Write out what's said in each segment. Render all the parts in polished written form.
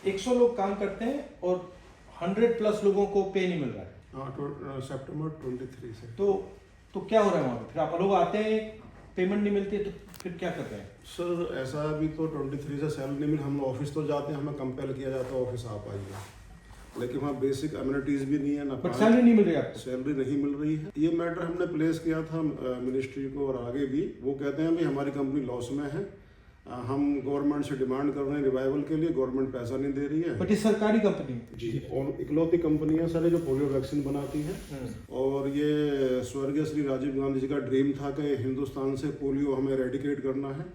100 लोग काम करते हैं और 100+ लोगों को पे नहीं मिल रहा है। हाँ, सितंबर 23 से। तो क्या हो रहा है वहाँ पे? फिर आप लोग आते हैं, पेमेंट नहीं मिलती है, तो फिर क्या करते हैं? सर ऐसा अभी तो 23 से सैलरी नहीं मिली, हम ऑफिस तो जाते हैं, हमें कंपेल किया जाता है ऑफिस आप आइए, लेकिन वहाँ बेसिक अम्यूनिटीज़ भी नहीं है ना, बट सैलरी नहीं मिल रही आपको? सैलरी नहीं मिल रही है। ये मैटर हमने प्लेस किया था मिनिस्ट्री को और आगे भी, वो कहते हैं भाई हमारी कंपनी लॉस में है, हम गवर्नमेंट से डिमांड कर रहे हैं रिवाइवल के लिए, गवर्नमेंट पैसा नहीं दे रही है। बट ये सरकारी कंपनी है जी, और इकलौती कंपनी है सर जो पोलियो वैक्सीन बनाती है, और ये स्वर्गीय श्री राजीव गांधी जी का ड्रीम था कि हिंदुस्तान से पोलियो हमें रेडिकेट करना है,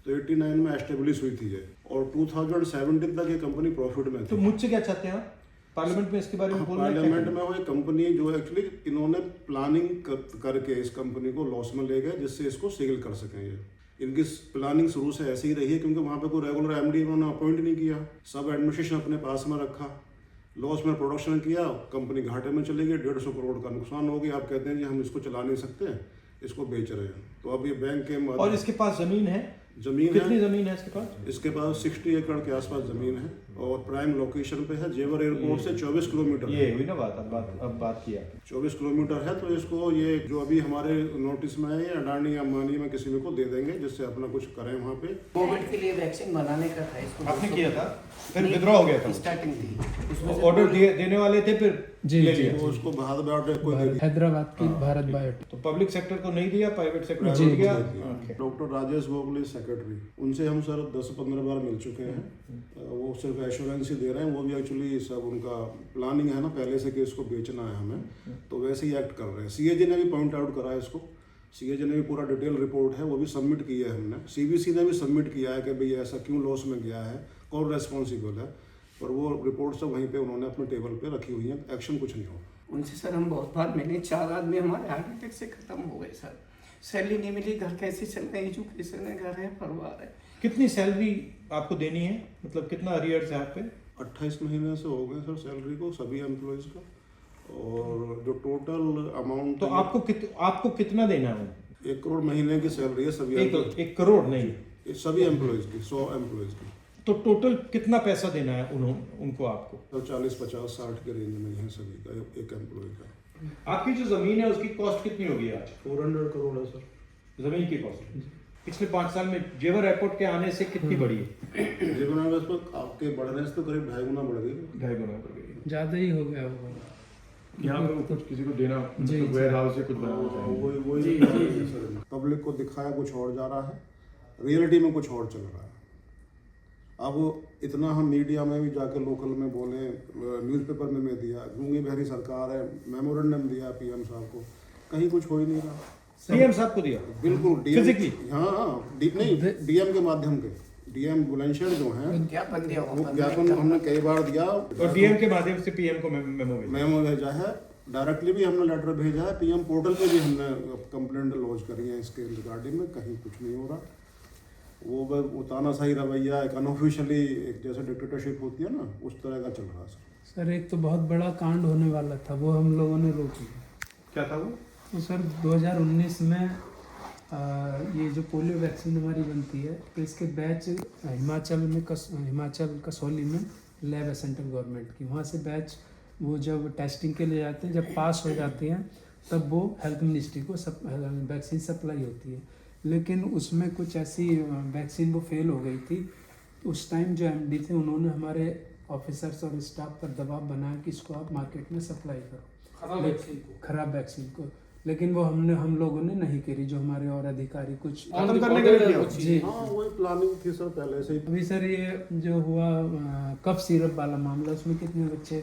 तो 89 में एस्टेब्लिश हुई थी ये, और 2017 तक ये कंपनी प्रॉफिट में तो थी। मुझसे क्या चाहते हैं आप पार्लियामेंट में इसके बारे में बोल रहे हैं? पार्लियामेंट में वो एक कंपनी जो एक्चुअली इन्होंने प्लानिंग करके इस कंपनी को लॉस में ले गए, जिससे इसको सेल कर सकें। ये इनकी प्लानिंग शुरू से ऐसी ही रही है, क्योंकि वहाँ पे कोई रेगुलर एमडी इन्होंने अपॉइंट नहीं किया, सब एडमिनिस्ट्रेशन अपने पास में रखा, लॉस में प्रोडक्शन किया, कंपनी घाटे में चली गई, 150 करोड़ का नुकसान हो गया। आप कहते हैं कि हम इसको चला नहीं सकते, इसको बेच रहे हैं। तो अब ये बैंक के और इसके पास जमीन है? जमीन कितनी है, जमीन है इसके पास? इसके पास 60 एकड़ के आसपास जमीन है, और प्राइम लोकेशन पे है, जेवर एयरपोर्ट से 24 किलोमीटर ये हुई ना बात, अब बात किया 24 किलोमीटर है। तो इसको ये जो अभी हमारे नोटिस में है, ये अडानी अंबानी में किसी में को दे देंगे, जिससे अपना कुछ करें वहाँ पे। कोविड के लिए वैक्सीन बनाने का था, इसको आपने किया था, फिर विड्रॉ हो गया था, स्टार्टिंग थी, उसमें से ऑर्डर देने वाले थे, फिर जी ले जी लिया। वो उसको भारत बायोटेक को दे दिया। हैदराबाद की भारत बायोटेक। तो पब्लिक सेक्टर को नहीं दिया, प्राइवेट सेक्टर जी, को दिया। हाँ। डॉक्टर राजेश गोगले सेक्रेटरी, उनसे हम सर 10-15 बार मिल चुके हैं। वो सिर्फ एश्योरेंस ही दे रहे हैं, वो भी एक्चुअली सब उनका प्लानिंग है ना पहले से कि इसको बेचना है हमें, तो वैसे ही एक्ट कर रहे हैं। सीएजी ने भी पॉइंट आउट करा है इसको, सीएजी ने भी पूरा डिटेल रिपोर्ट है वो भी सबमिट की है हमने, सीबीसी ने भी सबमिट किया है कि भाई ऐसा क्यों लॉस में गया है, कौन रेस्पॉन्सिबल है, पर वो रिपोर्ट सब वहीं पे उन्होंने अपने टेबल पे रखी हुई है, एक्शन कुछ नहीं होगा। उनसे सर हम बहुत बार मिले, 4 आदमी हमारे हार्ट अटैक से खत्म हो गए सर। सैलरी नहीं मिली, घर कैसे चल रहे, एजुकेशन है, घर है, परिवार है। कितनी सैलरी आपको देनी है, मतलब कितना अरियर्स है आप पे? 28 महीने से हो गए सर सैलरी को सभी एम्प्लॉयज़ का, और जो टोटल अमाउंट तो आपको कितना देना है? 1 करोड़ महीने की सैलरी है सभी एक करोड़ नहीं, सभी एम्प्लॉयज़ की, 100 एम्प्लॉयज़ की। तो टोटल कितना पैसा देना है उनको आपको? तो 40, 50, 60 के रेंज में है सभी का, एक एम्प्लॉय का। आपकी जो जमीन है उसकी कॉस्ट कितनी होगी आज? 400 करोड़ है सर जमीन की कॉस्ट पिछले 5 साल में जेवर एयरपोर्ट के आने से कितनी बढ़ी है? जीवन में तो आपके बढ़ने से तो करीब 2.5 गुना बढ़ गई। 2.5 गुना बढ़ गई। ज़्यादा ही हो गया होगा। यहाँ पे कुछ किसी को देना, जी, मतलब वेयर हाउस से कुछ बनाना चाहिए। वही पब्लिक को दिखाया कुछ और जा रहा है, रियलिटी में कुछ और चल रहा है। अब इतना हम मीडिया में भी जाके लोकल में बोले, न्यूज़पेपर में दिया, गूंगी बहरी सरकार है, मेमोरेंडम दिया पीएम साहब को, कहीं कुछ हो ही नहीं रहा। सीएम साहब को दिया बिल्कुल फिजिकली? हाँ, डीएम के माध्यम के, डीएम बुलंदशहर जो हैं ज्ञापन दिया वो ज्ञापन हमने कई बार दिया, और डीएम के माध्यम से पीएम को मेमो भेजा है, डायरेक्टली भी हमने लेटर भेजा है, पीएम पोर्टल पे भी हमने कंप्लेंट लॉन्च करी है इसके रिगार्डिंग में, कहीं कुछ नहीं हो रहा। वो तानाशाही रवैया एक अनऑफिशियली एक जैसे डिक्टेटरशिप होती है ना, उस तरह का चल रहा है सर एक तो बहुत बड़ा कांड होने वाला था, वो हम लोगों ने रोक लिया। क्या था वो? तो सर 2019 में ये जो पोलियो वैक्सीन हमारी बनती है, तो इसके बैच हिमाचल कसौली में लैब है सेंट्रल गवर्नमेंट की, वहाँ से बैच वो जब टेस्टिंग के लिए जाते हैं, जब पास हो जाते हैं तब वो हेल्थ मिनिस्ट्री को वैक्सीन सप्लाई होती है। लेकिन उसमें कुछ ऐसी वैक्सीन वो फेल हो गई थी। उस टाइम जो एमडी थे उन्होंने हमारे ऑफिसर्स और स्टाफ पर दबाव बनाया कि इसको आप मार्केट में सप्लाई करो, खराब वैक्सीन को। लेकिन वो हम लोगों ने नहीं करी, जो हमारे और अधिकारी कुछ खत्म करने के लिए किया। जी हाँ, वही प्लानिंग थी सर पहले से ही। अभी सर ये जो हुआ कफ सिरप वाला मामला, उसमें कितने बच्चे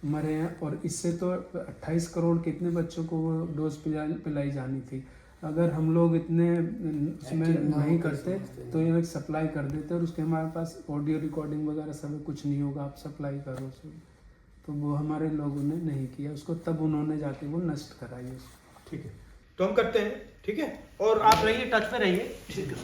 मरे हैं, और इससे तो 28 करोड़ कितने बच्चों को वो डोज पिलाई जानी थी। अगर हम लोग इतने उसमें नहीं करते तो ये सप्लाई कर देते, और उसके हमारे पास ऑडियो रिकॉर्डिंग वगैरह सब कुछ नहीं होगा, आप सप्लाई करो उसको। तो वो हमारे लोगों ने नहीं किया उसको, तब उन्होंने जाके वो नष्ट कराई उसको। ठीक है, तो हम करते हैं, ठीक है, और आप रहिए, टच में रहिए। ठीक है।